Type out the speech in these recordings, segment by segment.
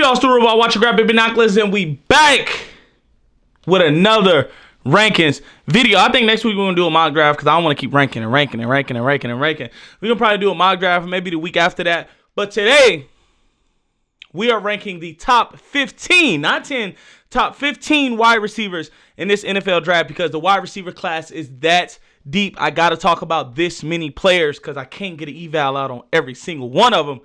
y'all, Surefire, watch your grab baby binoculars, and we back with another rankings video. I think next week we're gonna do a mock draft because I don't want to keep ranking. We're gonna probably do a mock draft maybe the week after that. But today we are ranking the top 15, not 10, top 15 wide receivers in this NFL draft because the wide receiver class is that deep. I gotta talk about this many players because I can't get an eval out on every single one of them.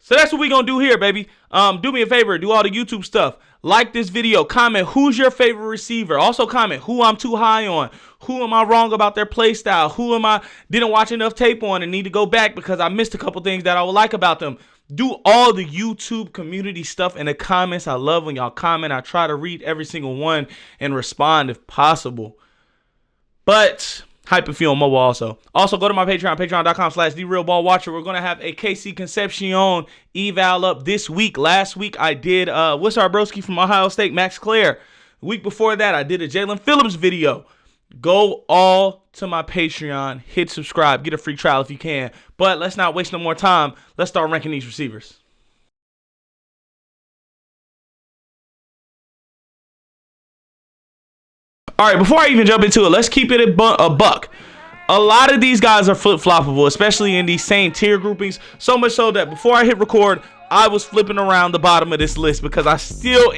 So that's what we're going to do here, baby. Do me a favor. Do all the YouTube stuff. Like this video. Comment who's your favorite receiver. Also comment who I'm too high on. Who am I wrong about their play style? Who am I didn't watch enough tape on and need to go back because I missed a couple things that I would like about them. Do all the YouTube community stuff in the comments. I love when y'all comment. I try to read every single one and respond if possible. But hype if you on mobile also. Also, go to my Patreon, patreon.com/TheRealBallWatcher. We're going to have a KC Concepcion eval up this week. Last week, I did, what's our broski from Ohio State, Max Clare. The week before that, I did a Jalen Phillips video. Go all to my Patreon. Hit subscribe. Get a free trial if you can. But let's not waste no more time. Let's start ranking these receivers. All right, before I even jump into it, let's keep it a buck. A lot of these guys are flip-floppable, especially in these same tier groupings. So much so that before I hit record, I was flipping around the bottom of this list because I still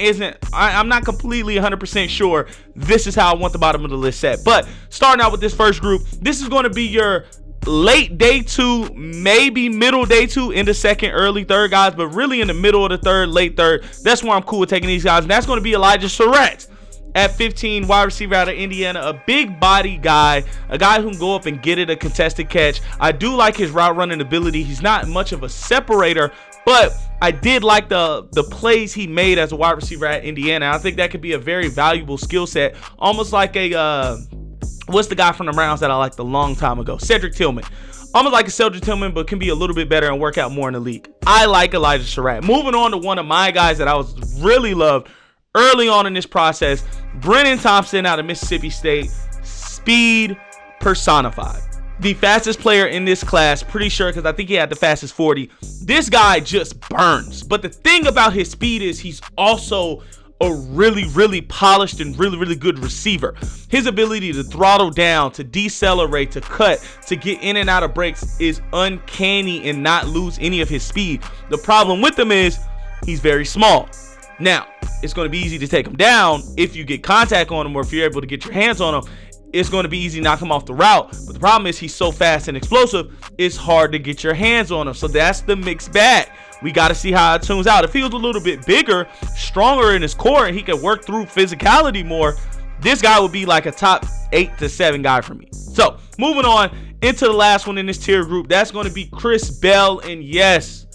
I'm not completely 100% sure this is how I want the bottom of the list set. But starting out with this first group, this is going to be your late day two, maybe middle day two, into second, early third guys, but really in the middle of the third, late third. That's where I'm cool with taking these guys, and that's going to be Elijah Surratt. At 15, wide receiver out of Indiana, a big body guy, a guy who can go up and get it, a contested catch. I do like his route running ability. He's not much of a separator, but I did like the plays he made as a wide receiver at Indiana. I think that could be a very valuable skill set, almost like a, what's the guy from the Browns that I liked a long time ago? Cedric Tillman. Almost like a Cedric Tillman, but can be a little bit better and work out more in the league. I like Elijah Surratt. Moving on to one of my guys that I was really loved early on in this process, Brennan Thompson out of Mississippi State, speed personified. The fastest player in this class, pretty sure, because I think he had the fastest 40. This guy just burns. But the thing about his speed is he's also a really polished and really good receiver. His ability to throttle down, to decelerate, to cut, to get in and out of breaks is uncanny and not lose any of his speed. The problem with him is he's very small. Now, it's going to be easy to take him down if you get contact on him or if you're able to get your hands on him. It's going to be easy to knock him off the route. But the problem is he's so fast and explosive, it's hard to get your hands on him. So that's the mixed bag. We got to see how it tunes out. If he was a little bit bigger, stronger in his core, and he could work through physicality more, this guy would be like a top 8 to 7 guy for me. So moving on into the last one in this tier group, that's going to be Chris Bell. And yes,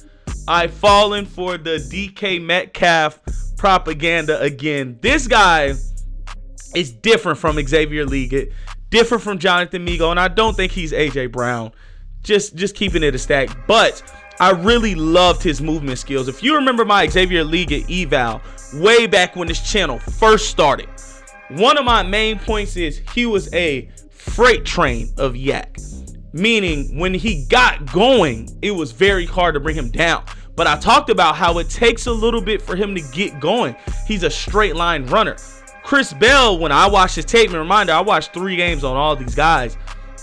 I've fallen for the DK Metcalf propaganda again. This guy is different from Xavier Leggett, different from Jonathan Mingo, and I don't think he's AJ Brown. Just keeping it a stack. But I really loved his movement skills. If you remember my Xavier Leggett eval way back when this channel first started, one of my main points is he was a freight train of yak. Meaning when he got going, it was very hard to bring him down. But I talked about how it takes a little bit for him to get going. He's a straight line runner. Chris Bell, when I watched his tape, and reminder, I watched 3 games on all these guys.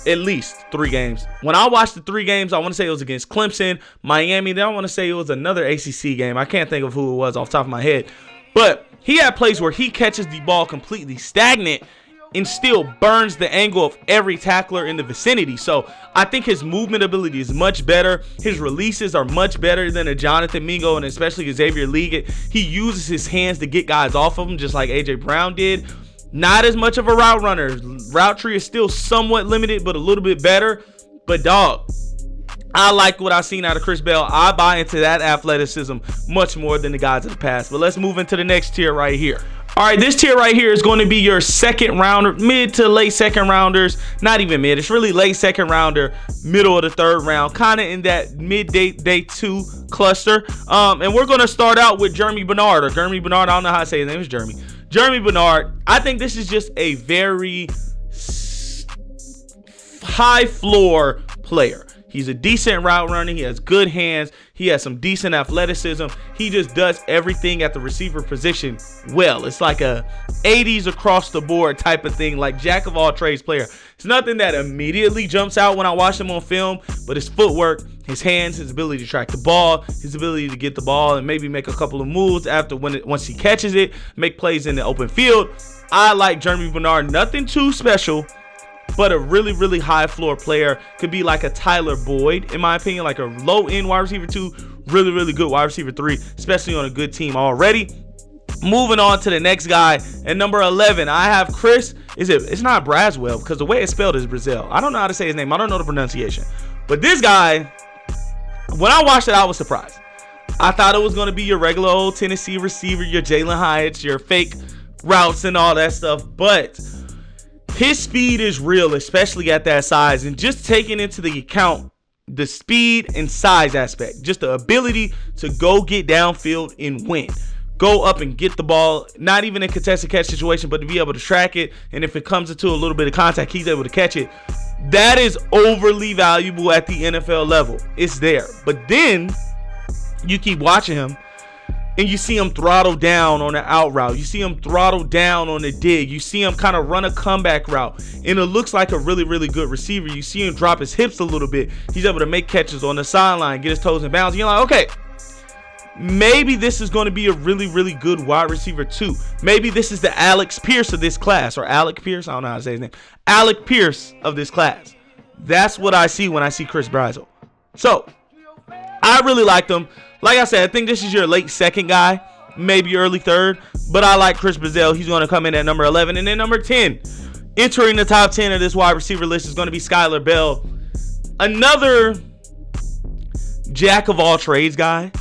At least 3 games. When I watched the 3 games, I want to say it was against Clemson, Miami. Then I want to say it was another ACC game. I can't think of who it was off the top of my head. But he had plays where he catches the ball completely stagnant and still burns the angle of every tackler in the vicinity. So I think his movement ability is much better. His releases are much better than a Jonathan Mingo and especially Xavier Leggett. He uses his hands to get guys off of him just like AJ Brown did. Not as much of a route runner. Route tree is still somewhat limited, but a little bit better. But dog, I like what I've seen out of Chris Bell. I buy into that athleticism much more than the guys in the past. But let's move into the next tier right here. All right, this tier right here is going to be your second rounder, mid to late second rounders. Not even mid, it's really late second rounder, middle of the third round, kind of in that mid day 2 cluster. And we're going to start out with Jeremy Bernard, or Jeremy Bernard. I don't know how to say his name. It's Jeremy. Jeremy Bernard. I think this is just a very high floor player. He's a decent route runner. He has good hands. He has some decent athleticism. He just does everything at the receiver position well. It's like a 80s across the board type of thing, like jack of all trades player. It's nothing that immediately jumps out when I watch him on film, but his footwork, his hands, his ability to track the ball, his ability to get the ball and maybe make a couple of moves after once he catches it, make plays in the open field. I like Jeremy Bernard. Nothing too special, but a really, really high floor player. Could be like a Tyler Boyd, in my opinion, like a low-end wide receiver 2, really, really good wide receiver 3, especially on a good team already. Moving on to the next guy, at number 11, I have Chris. It's not Braswell, because the way it's spelled is Brazil. I don't know how to say his name. I don't know the pronunciation. But this guy, when I watched it, I was surprised. I thought it was going to be your regular old Tennessee receiver, your Jalen Hyatt, your fake routes and all that stuff. But his speed is real, especially at that size. And just taking into the account the speed and size aspect, just the ability to go get downfield and win. Go up and get the ball, not even in contested catch situation, but to be able to track it. And if it comes into a little bit of contact, he's able to catch it. That is overly valuable at the NFL level. It's there. But then you keep watching him and you see him throttle down on the out route. You see him throttle down on the dig. You see him kind of run a comeback route. And it looks like a really, really good receiver. You see him drop his hips a little bit. He's able to make catches on the sideline, get his toes in bounds. You're like, okay, maybe this is going to be a really, really good wide receiver too. Maybe this is the Alex Pierce of this class, or Alec Pierce. I don't know how to say his name. Alec Pierce of this class. That's what I see when I see Chris Brazil. So I really liked him. Like I said, I think this is your late second guy, maybe early third. But I like Chris Brazil. He's going to come in at number 11. And then number 10, entering the top 10 of this wide receiver list, is going to be Skylar Bell. Another jack of all trades guy.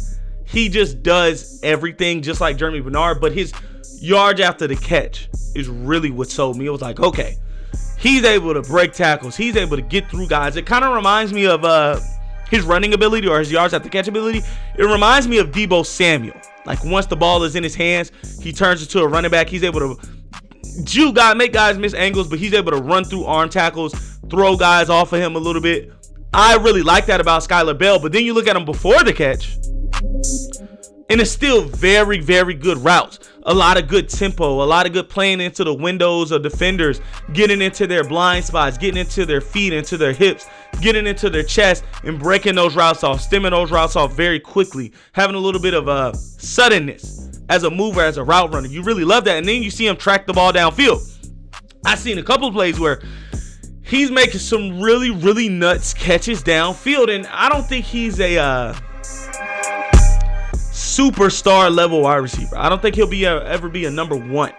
He just does everything just like Jeremy Bernard, but his yards after the catch is really what sold me. It was like, okay, he's able to break tackles. He's able to get through guys. It kind of reminds me of his running ability, or his yards after catch ability. It reminds me of Deebo Samuel. Like once the ball is in his hands, he turns into a running back. He's able to make guys miss angles, but he's able to run through arm tackles, throw guys off of him a little bit. I really like that about Skylar Bell. But then you look at him before the catch, and it's still very, very good routes. A lot of good tempo, a lot of good playing into the windows of defenders, getting into their blind spots, getting into their feet, into their hips, getting into their chest, and breaking those routes off, stemming those routes off very quickly, having a little bit of suddenness as a mover, as a route runner. You really love that. And then you see him track the ball downfield. I've seen a couple of plays where he's making some really, really nuts catches downfield, and I don't think he's a superstar level wide receiver. I don't think he'll ever be a number 1,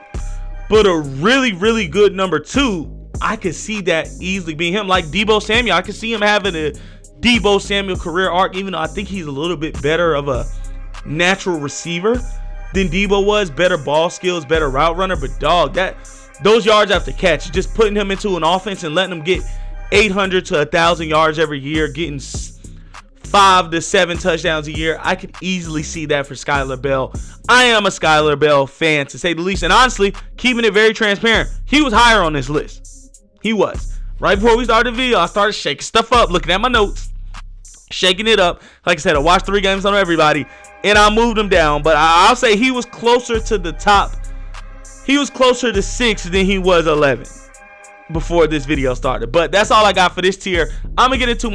but a really, really good number 2. I could see that easily being him. Like Deebo Samuel, I could see him having a Deebo Samuel career arc, even though I think he's a little bit better of a natural receiver than Deebo was. Better ball skills, better route runner. But dog, those yards after catch, just putting him into an offense and letting him get 800 to 1,000 yards every year, getting 5 to 7 touchdowns a year. I could easily see that for Skylar Bell. I am a Skylar Bell fan, to say the least. And honestly, keeping it very transparent, he was higher on this list. He was. Right before we started the video, I started shaking stuff up, looking at my notes, shaking it up. Like I said, I watched 3 games on everybody, and I moved him down. But I'll say he was closer to the top. He was closer to 6 than he was 11 before this video started. But that's all I got for this tier. I'm going to get into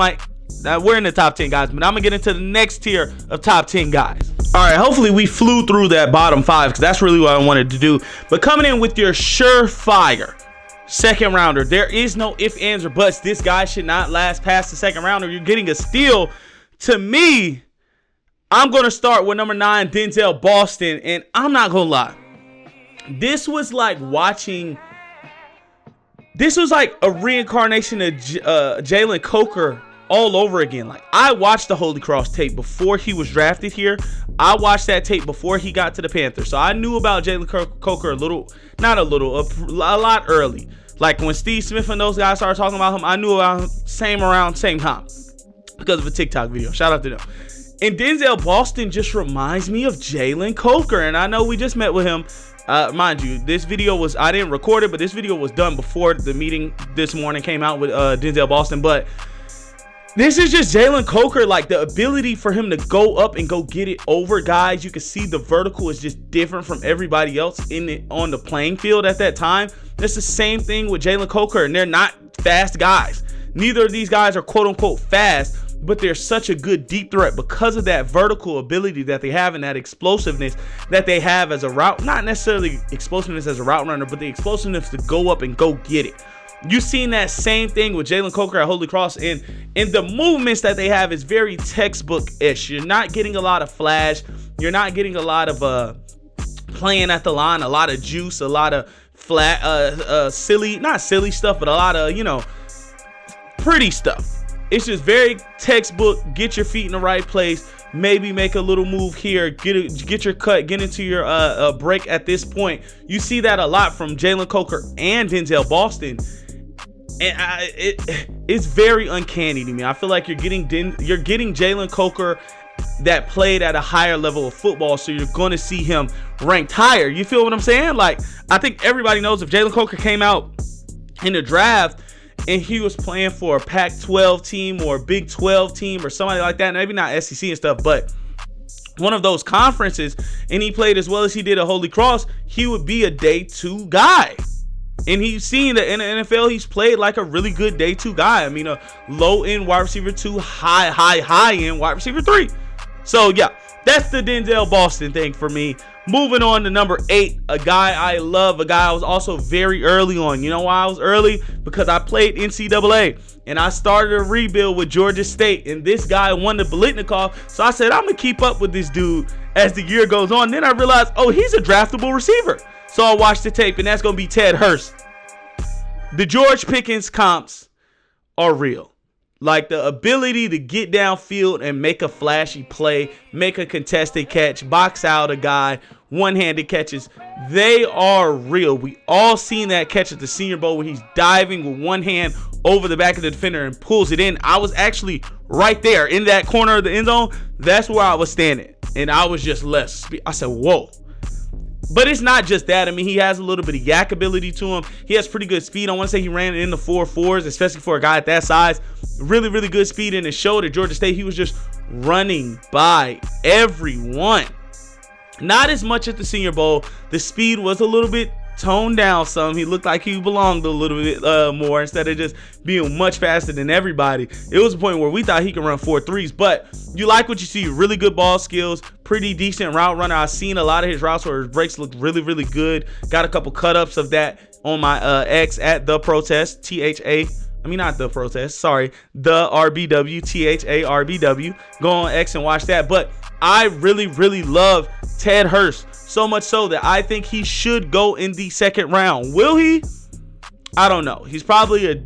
we're in the top 10 guys, but I'm going to get into the next tier of top 10 guys. All right, hopefully we flew through that bottom 5, because that's really what I wanted to do. But coming in with your surefire second rounder, there is no ifs, ands, or buts. This guy should not last past the second rounder. You're getting a steal. To me, I'm going to start with number 9, Denzel Boston. And I'm not going to lie. This was like a reincarnation of Jalen Coker all over again. Like, I watched the Holy Cross tape before he was drafted here. I watched that tape before he got to the Panthers. So I knew about Jalen Coker a lot early. Like when Steve Smith and those guys started talking about him, I knew about him same time because of a TikTok video. Shout out to them. And Denzel Boston just reminds me of Jalen Coker. And I know we just met with him. Mind you, this video I didn't record it, but this video was done before the meeting this morning came out with Denzel Boston. But This is just Jalen Coker, like the ability for him to go up and go get it over guys. You can see the vertical is just different from everybody else on the playing field at that time. It's the same thing with Jalen Coker, and they're not fast guys. Neither of these guys are quote unquote fast, but they're such a good deep threat because of that vertical ability that they have and that explosiveness that they have as a route, not necessarily explosiveness as a route runner, but the explosiveness to go up and go get it. You've seen that same thing with Jalen Coker at Holy Cross, and the movements that they have is very textbook-ish. You're not getting a lot of flash. You're not getting a lot of playing at the line, a lot of juice, a lot of flat, silly, not silly stuff, but a lot of, pretty stuff. It's just very textbook. Get your feet in the right place. Maybe make a little move here. Get your cut. Get into your break at this point. You see that a lot from Jalen Coker and Denzel Boston. And it's very uncanny to me. I feel like you're getting Jalen Coker that played at a higher level of football, so you're going to see him ranked higher. You feel what I'm saying? Like, I think everybody knows if Jalen Coker came out in the draft and he was playing for a Pac-12 team or a Big 12 team or somebody like that, maybe not SEC and stuff, but one of those conferences, and he played as well as he did at Holy Cross, he would be a day 2 guy. And he's seen that in the NFL, he's played like a really good day 2 guy. I mean, a low-end wide receiver 2, high-end wide receiver 3. So, yeah, that's the Denzel Boston thing for me. Moving on to number 8, a guy I love, a guy I was also very early on. You know why I was early? Because I played NCAA, and I started a rebuild with Georgia State, and this guy won the Biletnikoff, so I said, I'm going to keep up with this dude as the year goes on. Then I realized, oh, he's a draftable receiver. So I watched the tape, and that's going to be Ted Hurst. The George Pickens comps are real. Like the ability to get downfield and make a flashy play, make a contested catch, box out a guy, one-handed catches, they are real. We all seen that catch at the Senior Bowl where he's diving with one hand over the back of the defender and pulls it in. I was actually right there in that corner of the end zone. That's where I was standing, and I was just I said, whoa. But it's not just that. I mean, he has a little bit of yak ability to him. He has pretty good speed. I want to say he ran in the 4.4s, especially for a guy at that size. Really, really good speed. In his show at Georgia State, he was just running by everyone. Not as much at the Senior Bowl. The speed was a little bit toned down some. He looked like he belonged a little bit more instead of just being much faster than everybody. It was a point where we thought he could run 4.3s, but you like what you see. Really good ball skills, pretty decent route runner. I've seen a lot of his routes where his breaks look really, really good. Got a couple cut-ups of that on my X at The Protest, not The Protest, sorry, The RBW, THARBW. Go on X and watch that. But I really, really love Ted Hurst. So much so that I think he should go in the 2nd round. Will he? I don't know. He's probably a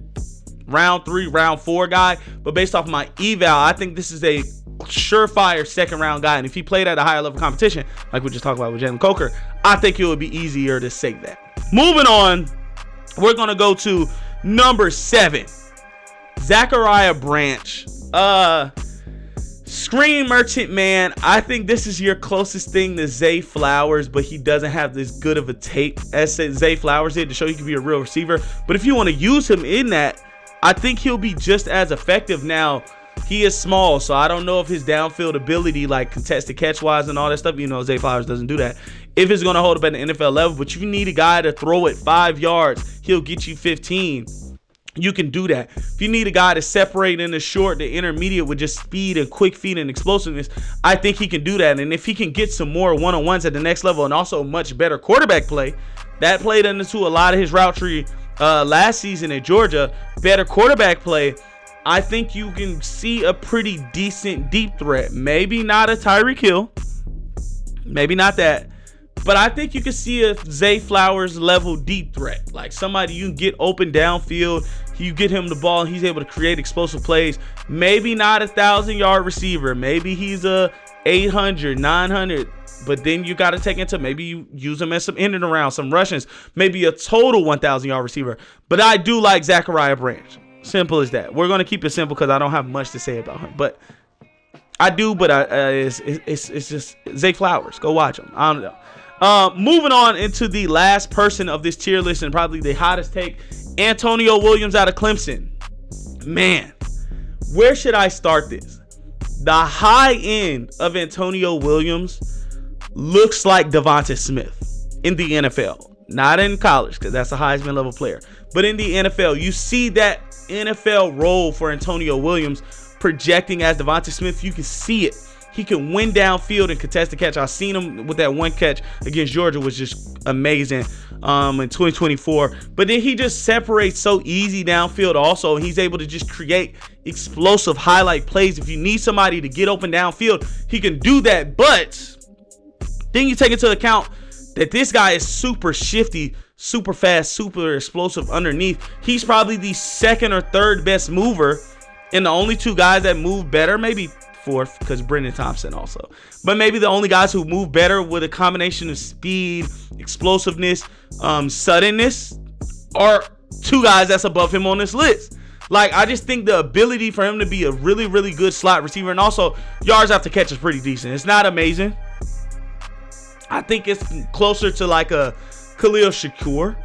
round 3, round 4 guy. But based off my eval, I think this is a surefire 2nd round guy. And if he played at a higher level competition, like we just talked about with Jalen Coker, I think it would be easier to say that. Moving on, we're going to go to number 7. Zachariah Branch. Screen Merchant, man. I think this is your closest thing to Zay Flowers, but he doesn't have this good of a tape as Zay Flowers did to show he can be a real receiver. But if you want to use him in that, I think he'll be just as effective. Now, he is small, so I don't know if his downfield ability, like contested catch-wise and all that stuff, Zay Flowers doesn't do that, if it's going to hold up at the NFL level. But you need a guy to throw it 5 yards, he'll get you 15. You can do that. If you need a guy to separate in the short, the intermediate with just speed and quick feet and explosiveness, I think he can do that. And if he can get some more one-on-ones at the next level and also much better quarterback play, that played into a lot of his route tree last season at Georgia, better quarterback play, I think you can see a pretty decent deep threat. Maybe not a Tyreek Hill. Maybe not that. But I think you can see a Zay Flowers level deep threat. Like somebody you can get open downfield. You get him the ball and he's able to create explosive plays. Maybe not a 1,000-yard receiver. Maybe he's a 800, 900. But then you got to take into maybe you use him as some in and around, some rushes. Maybe a total 1,000-yard receiver. But I do like Zachariah Branch. Simple as that. We're going to keep it simple because I don't have much to say about him. But I do, but it's just Zay Flowers. Go watch him. I don't know. Moving on into the last person of this tier list and probably the hottest take, Antonio Williams out of Clemson. Man, Where should I start this? The high end of Antonio Williams looks like Devonta Smith in the NFL. Not in college, because that's a Heisman level player. But in the NFL, you see that NFL role for Antonio Williams projecting as Devonta Smith. You can see it. He can win downfield and contest the catch. I've seen him with that one catch against Georgia, was just amazing in 2024. But then he just separates so easy downfield also. He's able to just create explosive highlight plays. If you need somebody to get open downfield, he can do that. But then you take into account that this guy is super shifty, super fast, super explosive underneath. He's probably the second or third best mover, and the only two guys that move better, maybe fourth because Brendan Thompson also, but maybe the only guys who move better with a combination of speed, explosiveness, suddenness, are two guys that's above him on this list. Like, I just think the ability for him to be a really, really good slot receiver, and also yards after catch is pretty decent. It's not amazing. I think it's closer to like a Khalil Shakur,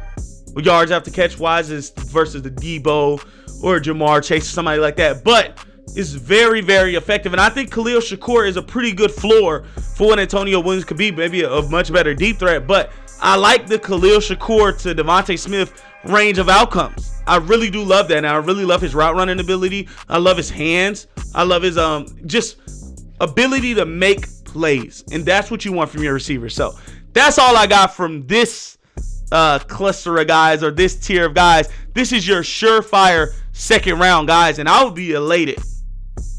yards after catch wise, versus the Debo or Jamar Chase or somebody like that. But it's very, very effective. And I think Khalil Shakur is a pretty good floor for what Antonio Williams could be. Maybe a much better deep threat. But I like the Khalil Shakur to Devonta Smith range of outcomes. I really do love that. And I really love his route running ability. I love his hands. I love his just ability to make plays, and that's what you want from your receiver. So that's all I got from this cluster of guys, or this tier of guys. This is your surefire second round guys, and I would be elated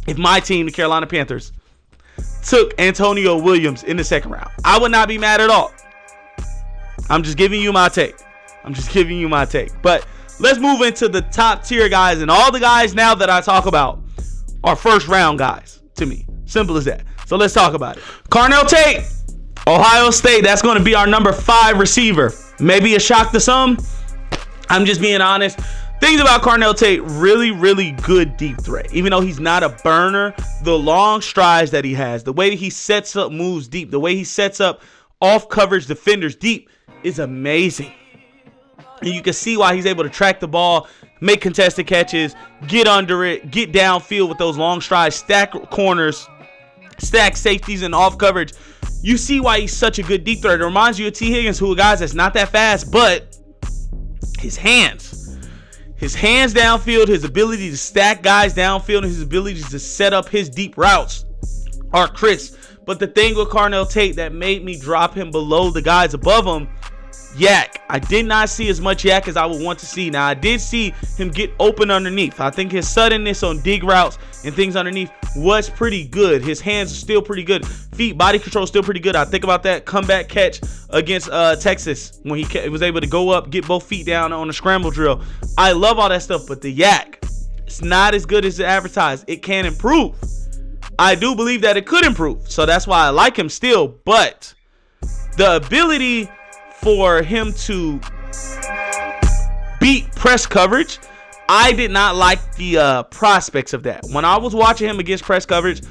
if my team, the Carolina Panthers, took Antonio Williams in the second round. I would not be mad at all. I'm just giving you my take. But let's move into the top tier guys, and all the guys now that I talk about are first round guys to me. Simple as that. So let's talk about it. Carnell Tate, Ohio State. That's going to be our number 5 receiver. Maybe a shock to some. I'm just being honest. Things about Carnell Tate, really, really good deep threat. Even though he's not a burner, the long strides that he has, the way that he sets up moves deep, the way he sets up off coverage defenders deep is amazing. And you can see why he's able to track the ball, make contested catches, get under it, get downfield with those long strides, stack corners, stack safeties, and off coverage. You see why he's such a good deep threat. It reminds you of T. Higgins, who are guys that's not that fast, but his hands downfield, his ability to stack guys downfield, and his ability to set up his deep routes are crisp. But the thing with Carnell Tate that made me drop him below the guys above him, yak. I did not see as much yak as I would want to see. Now, I did see him get open underneath. I think his suddenness on dig routes and things underneath was pretty good. His hands are still pretty good. Feet, body control still pretty good. I think about that comeback catch against Texas when he was able to go up, get both feet down on a scramble drill. I love all that stuff, but the yak, it's not as good as it advertised. It can improve. I do believe that it could improve. So that's why I like him still. But the ability for him to beat press coverage, I did not like the prospects of that. When I was watching him against press coverage,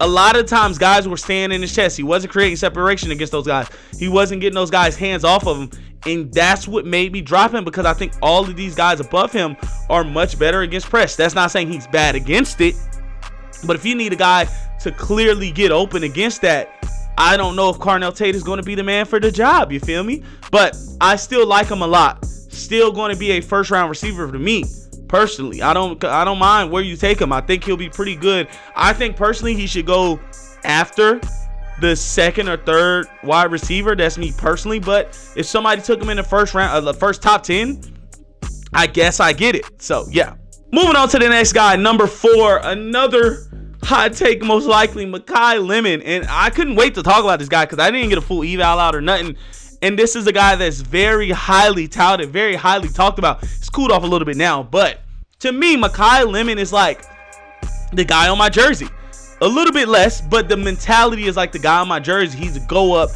a lot of times guys were staying in his chest. He wasn't creating separation against those guys. He wasn't getting those guys' hands off of him. And that's what made me drop him, because I think all of these guys above him are much better against press. That's not saying he's bad against it. But if you need a guy to clearly get open against that, I don't know if Carnell Tate is going to be the man for the job. You feel me? But I still like him a lot. Still going to be a first round receiver to me personally. I don't mind where you take him. I think he'll be pretty good. I think personally he should go after the second or third wide receiver. That's me personally. But if somebody took him in the first round, the first top 10, I guess I get it. So yeah. Moving on to the next guy, number 4, another hot take, most likely, Mekhi Lemon. And I couldn't wait to talk about this guy because I didn't get a full eval out or nothing. And this is a guy that's very highly touted, very highly talked about. It's cooled off a little bit now, but to me, Mekhi Lemon is like the guy on my jersey. A little bit less, but the mentality is like the guy on my jersey. He's a go up,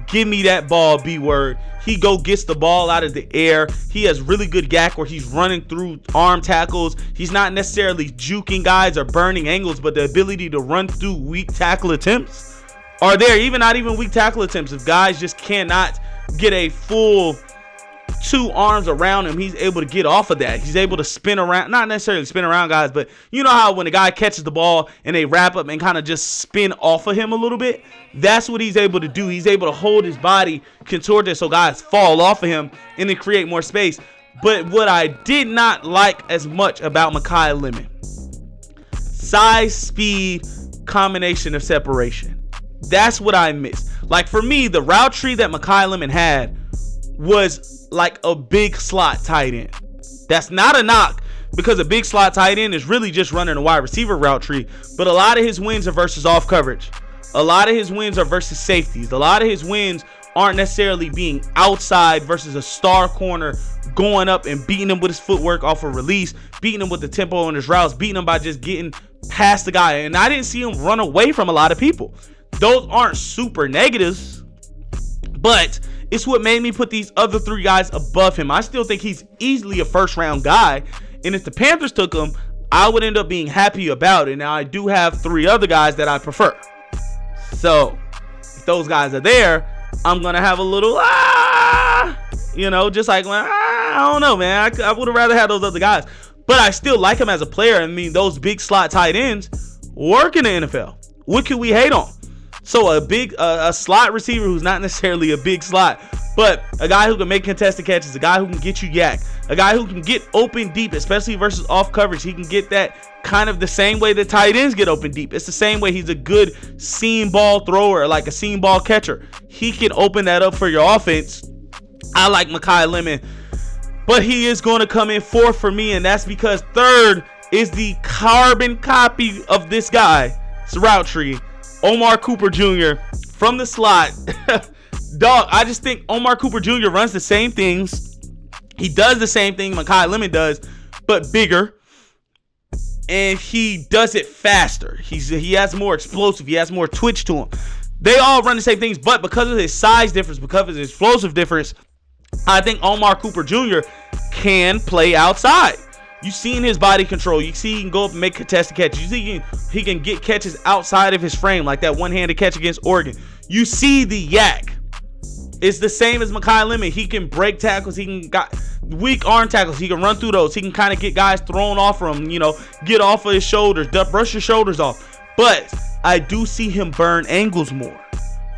give me that ball, B-word. He gets the ball out of the air. He has really good yak where he's running through arm tackles. He's not necessarily juking guys or burning angles, but the ability to run through weak tackle attempts are there. Not even weak tackle attempts. If guys just cannot get a full two arms around him, he's able to get off of that. He's able to spin around, not necessarily spin around guys, but you know how when a guy catches the ball and they wrap up and kind of just spin off of him a little bit? That's what he's able to do. He's able to hold his body, contort it so guys fall off of him and then create more space. But what I did not like as much about Mekhi Lemon, size, speed, combination of separation. That's what I missed. Like for me, the route tree that Mekhi Lemon had was like a big slot tight end. That's not a knock, because a big slot tight end is really just running a wide receiver route tree. But a lot of his wins are versus off coverage. A lot of his wins are versus safeties. A lot of his wins aren't necessarily being outside versus a star corner going up and beating him with his footwork off a release, beating him with the tempo on his routes, beating him by just getting past the guy. And I didn't see him run away from a lot of people. Those aren't super negatives, but it's what made me put these other three guys above him. I still think he's easily a first round guy. And if the Panthers took him, I would end up being happy about it. Now, I do have three other guys that I prefer. So, if those guys are there, I'm going to have a little, just like, I don't know, man. I would have rather had those other guys. But I still like him as a player. I mean, those big slot tight ends work in the NFL. What can we hate on? So a slot receiver who's not necessarily a big slot, but a guy who can make contested catches, a guy who can get you yak, a guy who can get open deep, especially versus off coverage. He can get that kind of the same way the tight ends get open deep. It's the same way he's a good seam ball thrower, like a seam ball catcher. He can open that up for your offense. I like Mekhi Lemon, but he is going to come in fourth for me, and that's because third is the carbon copy of this guy. It's a route tree. Omar Cooper Jr. from the slot. Dog, I just think Omar Cooper Jr. runs the same things. He does the same thing Mekhi Lemon does, but bigger. And he does it faster. He has more explosive. He has more twitch to him. They all run the same things, but because of his size difference, because of his explosive difference, I think Omar Cooper Jr. can play outside. You've seen his body control. You see he can go up and make contested catches. You see he can get catches outside of his frame, like that one-handed catch against Oregon. You see the yak. It's the same as Mekhi Lemon. He can break tackles. He can got weak arm tackles. He can run through those. He can kind of get guys thrown off from him, get off of his shoulders, brush your shoulders off. But I do see him burn angles more.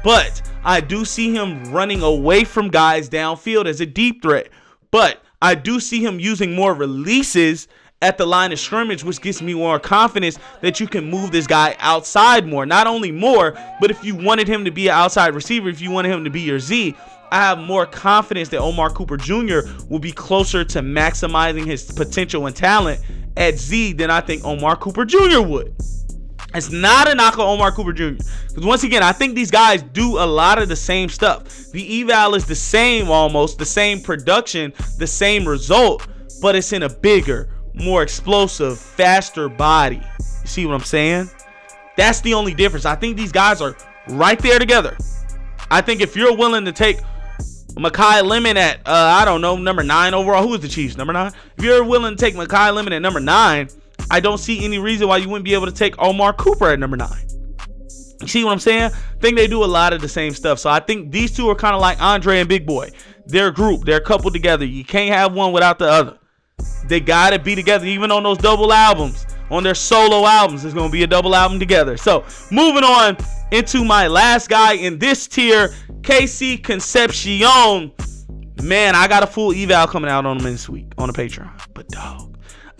But I do see him running away from guys downfield as a deep threat. But I do see him using more releases at the line of scrimmage, which gives me more confidence that you can move this guy outside more. Not only more, but if you wanted him to be an outside receiver, if you wanted him to be your Z, I have more confidence that Omar Cooper Jr. will be closer to maximizing his potential and talent at Z than I think Omar Cooper Jr. would. It's not a knock on Omar Cooper Jr. Because once again, I think these guys do a lot of the same stuff. The eval is the same almost, the same production, the same result, but it's in a bigger, more explosive, faster body. You see what I'm saying? That's the only difference. I think these guys are right there together. I think if you're willing to take Mekhi Lemon at, number 9 overall. Who is the Chiefs? Number 9? If you're willing to take Mekhi Lemon at number 9, I don't see any reason why you wouldn't be able to take Omar Cooper at number 9. You see what I'm saying? I think they do a lot of the same stuff. So I think these two are kind of like Andre and Big Boy. They're a group. They're coupled together. You can't have one without the other. They got to be together. Even on those double albums, on their solo albums, there's going to be a double album together. So moving on into my last guy in this tier, KC Concepcion. Man, I got a full eval coming out on him this week on the Patreon. But dog,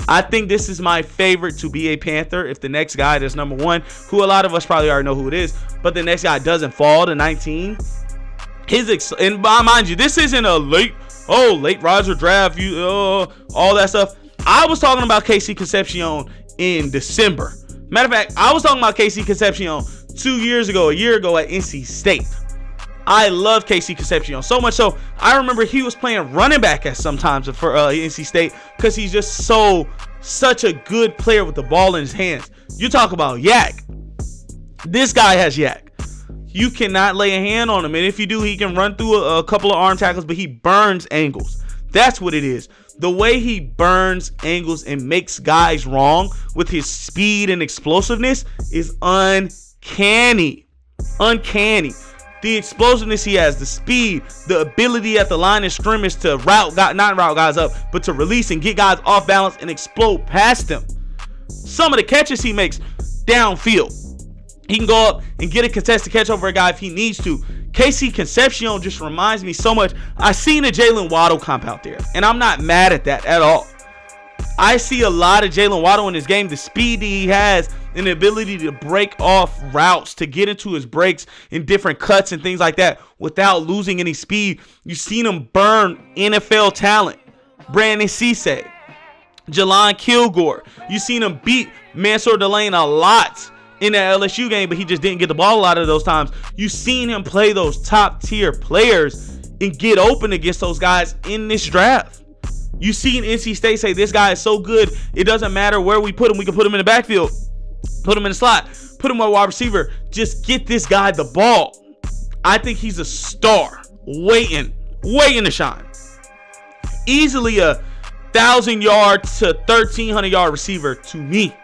I think this is my favorite to be a Panther. If the next guy that's number 1, who a lot of us probably already know who it is, but the next guy doesn't fall to 19, and mind you, this isn't a late Roger draft, all that stuff. I was talking about KC Concepcion in December. Matter of fact, I was talking about KC Concepcion a year ago at NC State. I love KC Concepcion so much so I remember he was playing running back at sometimes for NC State because he's just such a good player with the ball in his hands. You talk about yak. This guy has yak. You cannot lay a hand on him, and if you do, he can run through a couple of arm tackles, but he burns angles. That's what it is. The way he burns angles and makes guys wrong with his speed and explosiveness is uncanny. The explosiveness he has, the speed, the ability at the line of scrimmage to not route guys up, but to release and get guys off balance and explode past them. Some of the catches he makes downfield. He can go up and get a contested catch over a guy if he needs to. Casey Concepcion just reminds me so much. I seen a Jalen Waddle comp out there, and I'm not mad at that at all. I see a lot of Jalen Waddle in this game. The speed that he has and the ability to break off routes, to get into his breaks in different cuts and things like that without losing any speed. You've seen him burn NFL talent. Brandon Cisse, Jelon Kilgore. You've seen him beat Mansour Delane a lot in that LSU game, but he just didn't get the ball a lot of those times. You've seen him play those top tier players and get open against those guys in this draft. You've seen NC State say this guy is so good, it doesn't matter where we put him. We can put him in the backfield, put him in the slot, put him on wide receiver. Just get this guy the ball. I think he's a star waiting to shine. Easily a 1,000-yard to 1,300-yard receiver to me.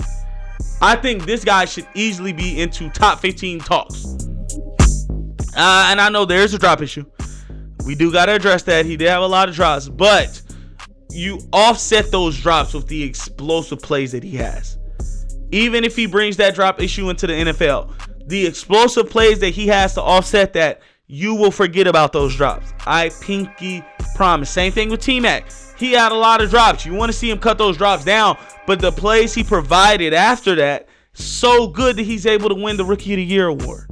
I think this guy should easily be into top 15 talks. And I know there's a drop issue. We do got to address that. He did have a lot of drops, but you offset those drops with the explosive plays that he has. Even if he brings that drop issue into the NFL, the explosive plays that he has to offset that, you will forget about those drops. I pinky promise. Same thing with T-Mac. He had a lot of drops. You want to see him cut those drops down, but the plays he provided after that, so good that he's able to win the Rookie of the Year award.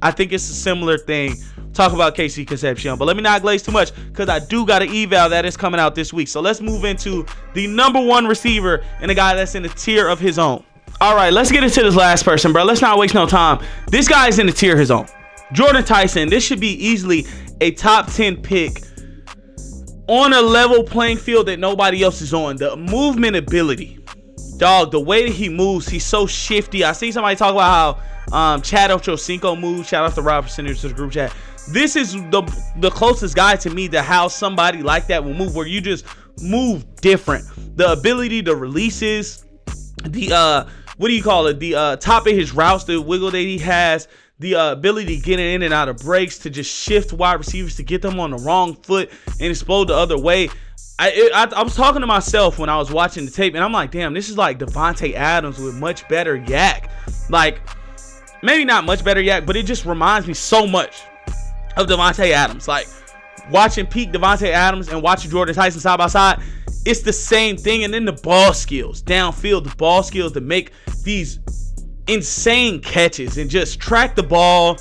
I think it's a similar thing. Talk about Casey Concepcion, but let me not glaze too much because I do got an eval that is coming out this week. So let's move into the number one receiver and a guy that's in a tier of his own. All right, let's get into this last person, bro. Let's not waste no time. This guy is in a tier of his own. Jordan Tyson. This should be easily a top 10 pick on a level playing field that nobody else is on. The movement ability, dog, the way that he moves, he's so shifty. I see somebody talk about how Chad Ochocinco moves. Shout out to Rob Percentage to the group chat. This is the closest guy to me to how somebody like that will move, where you just move different. The ability to releases, the what do you call it? The top of his routes, the wiggle that he has, the ability to get in and out of breaks, to just shift wide receivers, to get them on the wrong foot and explode the other way. I was talking to myself when I was watching the tape, and I'm like, damn, this is like Devontae Adams with much better yak. Like, maybe not much better yak, but it just reminds me so much of Devontae Adams. Like, watching peak Devontae Adams and watching Jordan Tyson side by side, it's the same thing. And then the ball skills downfield, the ball skills to make these insane catches and just track the ball,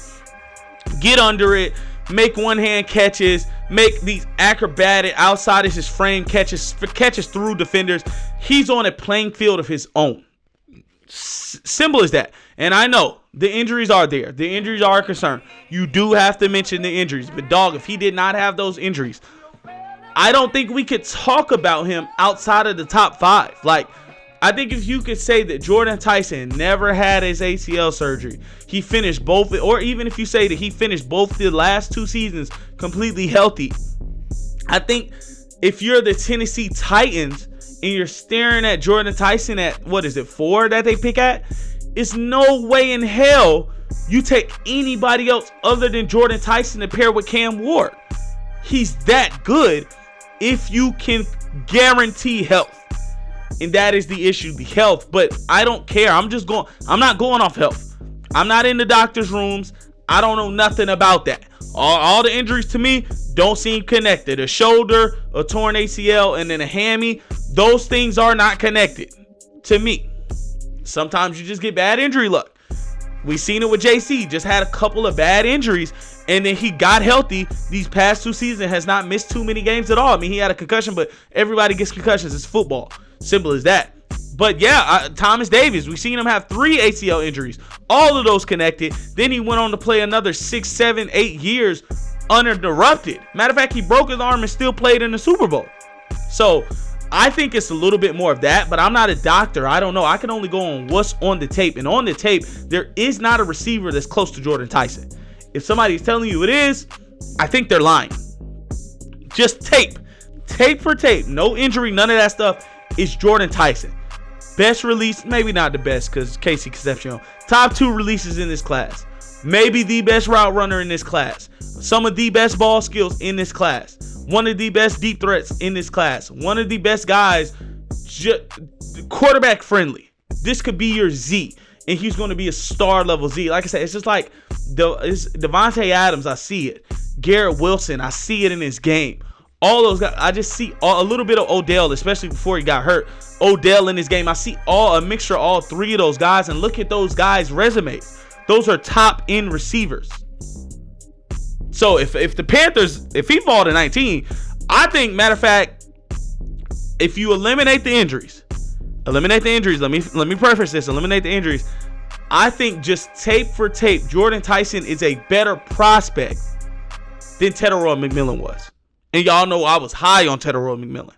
get under it, make one-hand catches, make these acrobatic outside of his frame catches through defenders. He's on a playing field of his own. Simple as that. And I know the injuries are there. The injuries are a concern. You do have to mention the injuries. But, dog, if he did not have those injuries, I don't think we could talk about him outside of the top 5. Like, I think if you could say that Jordan Tyson never had his ACL surgery, he finished both, or even if you say that he finished both the last 2 seasons completely healthy, I think if you're the Tennessee Titans and you're staring at Jordan Tyson at, 4 that they pick at, it's no way in hell you take anybody else other than Jordan Tyson to pair with Cam Ward. He's that good if you can guarantee health. And that is the issue, the health. But I don't care. I'm not going off health. I'm not in the doctor's rooms. I don't know nothing about that. All the injuries to me don't seem connected. A shoulder, a torn ACL, and then a hammy. Those things are not connected to me. Sometimes you just get bad injury luck. We seen it with JC. Just had a couple of bad injuries, and then he got healthy. These past 2 seasons has not missed too many games at all. I mean, he had a concussion, but everybody gets concussions. It's football. Simple as that. But yeah, Thomas Davis, we seen him have 3 ACL injuries. All of those connected. Then he went on to play another 6, 7, 8 years uninterrupted. Matter of fact, he broke his arm and still played in the Super Bowl. So I think it's a little bit more of that, but I'm not a doctor. I don't know. I can only go on what's on the tape. And on the tape, there is not a receiver that's close to Jordan Tyson. If somebody's telling you it is, I think they're lying. Just tape for tape. No injury, none of that stuff. It's Jordan Tyson. Best release, maybe not the best because Casey Concepcion. Top 2 releases in this class. Maybe the best route runner in this class. Some of the best ball skills in this class. One of the best deep threats in this class. One of the best guys, quarterback friendly. This could be your Z, and he's going to be a star level Z. Like I said, it's just like Devontae Adams. I see it. Garrett Wilson. I see it in his game. All those guys. I just see a little bit of Odell, especially before he got hurt. Odell in his game. I see a mixture of all three of those guys, and look at those guys' resumes. Those are top end receivers. So if the Panthers, if he fall to 19, I think, matter of fact, if you eliminate the injuries, let me preface this, eliminate the injuries. I think just tape for tape, Jordan Tyson is a better prospect than Tetairoa McMillan was. And y'all know I was high on Tetairoa McMillan.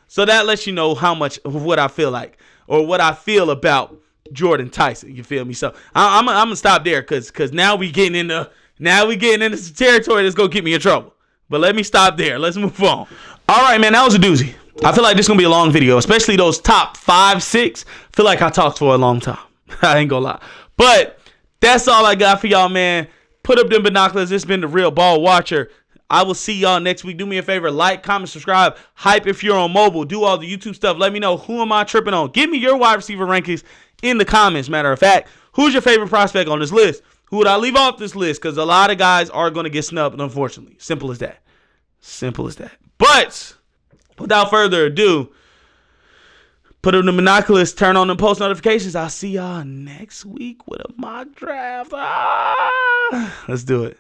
So that lets you know how much of what I feel like, or what I feel about Jordan Tyson. You feel me? So I'm gonna stop there because now we getting into some territory that's gonna get me in trouble. But let me stop there. Let's move on. All right, man, that was a doozy. I feel like this is gonna be a long video, especially those top 5, 6. I feel like I talked for a long time. I ain't gonna lie. But that's all I got for y'all, man. Put up them binoculars. This has been the Real Ball Watcher. I will see y'all next week. Do me a favor, like, comment, subscribe, hype if you're on mobile, do all the YouTube stuff. Let me know who am I tripping on. Give me your wide receiver rankings in the comments. Matter of fact, who's your favorite prospect on this list? Who would I leave off this list? Because a lot of guys are going to get snubbed, unfortunately. Simple as that. Simple as that. But without further ado, put up the binoculars, turn on the post notifications. I'll see y'all next week with a mock draft. Let's do it.